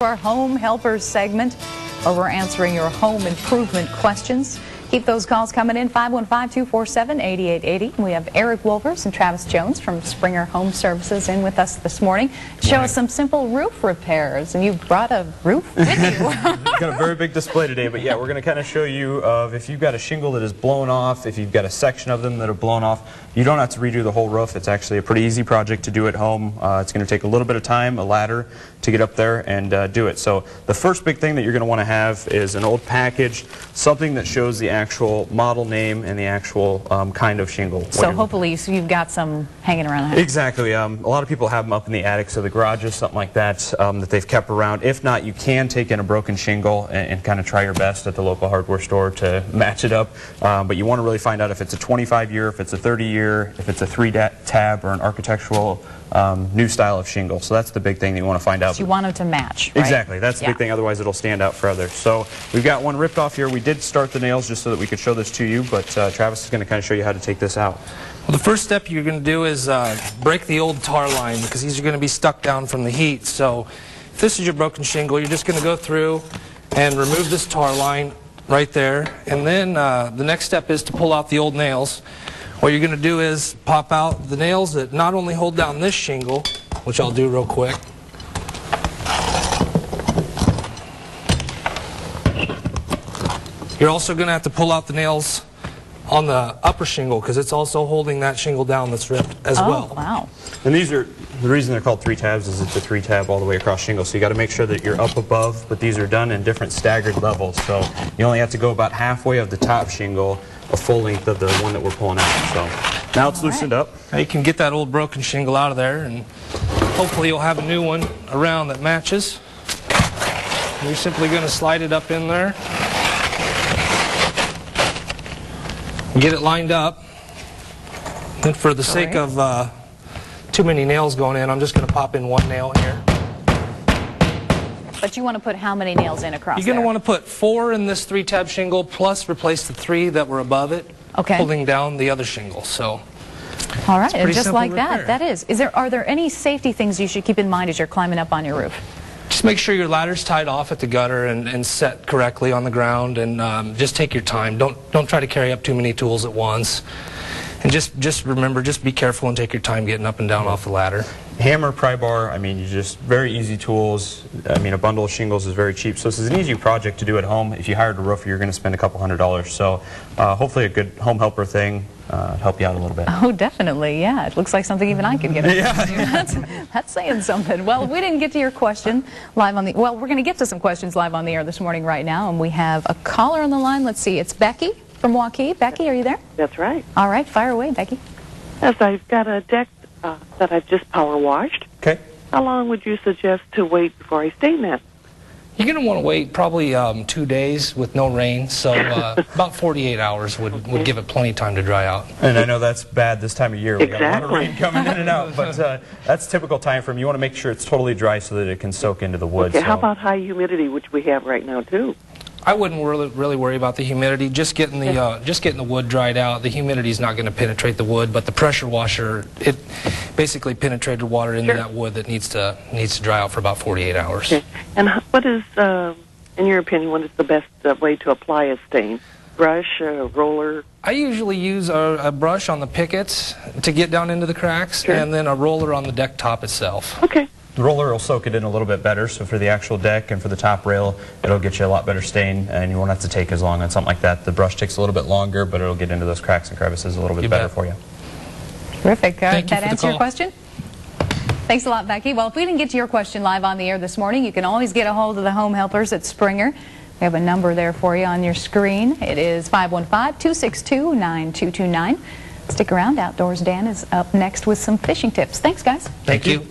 Our Home Helpers segment, where we're answering your home improvement questions. Keep those calls coming in, 515-247-8880. We have Eric Wolvers and Travis Jones from Springer Home Services in with us this morning to show us some simple roof repairs. And you brought a roof with you. We've got a very big display today, but yeah, we're going to kind of show you if you've got a shingle that is blown off, if you've got a section of them that are blown off, you don't have to redo the whole roof. It's actually a pretty easy project to do at home. It's going to take a little bit of time, a ladder, to get up there and do it. So the first big thing that you're going to want to have is an old package, something that shows the actual model name and the actual kind of shingle. So hopefully you've got some hanging around the house. Exactly. A lot of people have them up in the attics of the garages, something like that, that they've kept around. If not, you can take in a broken shingle and kind of try your best at the local hardware store to match it up. But you want to really find out if it's a 25-year, if it's a 30-year, if it's a 3-tab or an architectural new style of shingle. So that's the big thing that you want to find out. So you want them to match, right? Exactly. That's the big thing. Otherwise, it'll stand out further. So we've got one ripped off here. We did start the nails just so that we could show this to you, but Travis is going to kind of show you how to take this out. Well, the first step you're going to do is break the old tar line, because these are going to be stuck down from the heat. So if this is your broken shingle, you're just going to go through and remove this tar line right there. And then the next step is to pull out the old nails. What you're going to do is pop out the nails that not only hold down this shingle, which I'll do real quick. You're also going to have to pull out the nails on the upper shingle, because it's also holding that shingle down that's ripped as well. Oh, wow. And these are, the reason they're called 3-tabs is it's a 3-tab all the way across shingle. So you got to make sure that you're up above, but these are done in different staggered levels. So you only have to go about halfway of the top shingle, a full length of the one that we're pulling out. So now it's loosened up. Now you can get that old broken shingle out of there, and hopefully you'll have a new one around that matches. And you're simply going to slide it up in there. Get it lined up. And for the sake of too many nails going in, I'm just going to pop in one nail here. But you want to put how many nails in across? You're going to want to put 4 in this 3-tab shingle, plus replace the 3 that were above it, holding down the other shingle. So, all right, and just like that, that is. Are there any safety things you should keep in mind as you're climbing up on your roof? Just make sure your ladder's tied off at the gutter and set correctly on the ground, and just take your time. Don't try to carry up too many tools at once. And just remember, just be careful and take your time getting up and down off the ladder. Hammer, pry bar, I mean, you just very easy tools. I mean, a bundle of shingles is very cheap, so this is an easy project to do at home. If you hired a roofer, you're going to spend a couple $100s. So hopefully a good home helper thing help you out a little bit. Oh, definitely, yeah. It looks like something even I could get into. That's saying something. Well, we didn't get to your question live on the, well, we're going to get to some questions live on the air this morning right now, and we have a caller on the line. Let's see, it's Becky from Waukee. Becky, are you there? That's right. All right, fire away, Becky. Yes, I've got a deck that I've just power washed. Okay. How long would you suggest to wait before I stain that? You're going to want to wait probably 2 days with no rain, so about 48 hours would give it plenty of time to dry out. And I know that's bad this time of year. We got a lot of rain coming in and out, but that's typical time frame. You want to make sure it's totally dry so that it can soak into the wood. Okay, how about high humidity, which we have right now too? I wouldn't really worry about the humidity. Just getting the wood dried out. The humidity is not going to penetrate the wood, but the pressure washer, it basically penetrated water into that wood that needs to dry out for about 48 hours. Okay. And what is, in your opinion, what is the best way to apply a stain? Brush, roller? I usually use a brush on the pickets to get down into the cracks, and then a roller on the deck top itself. Okay. The roller will soak it in a little bit better, so for the actual deck and for the top rail, it'll get you a lot better stain, and you won't have to take as long on something like that. The brush takes a little bit longer, but it'll get into those cracks and crevices a little bit better for you. Terrific. That answer your question? Thanks a lot, Becky. Well, if we didn't get to your question live on the air this morning, you can always get a hold of the home helpers at Springer. We have a number there for you on your screen. It is 515-262-9229. Stick around. Outdoors Dan is up next with some fishing tips. Thanks, guys. Thank you.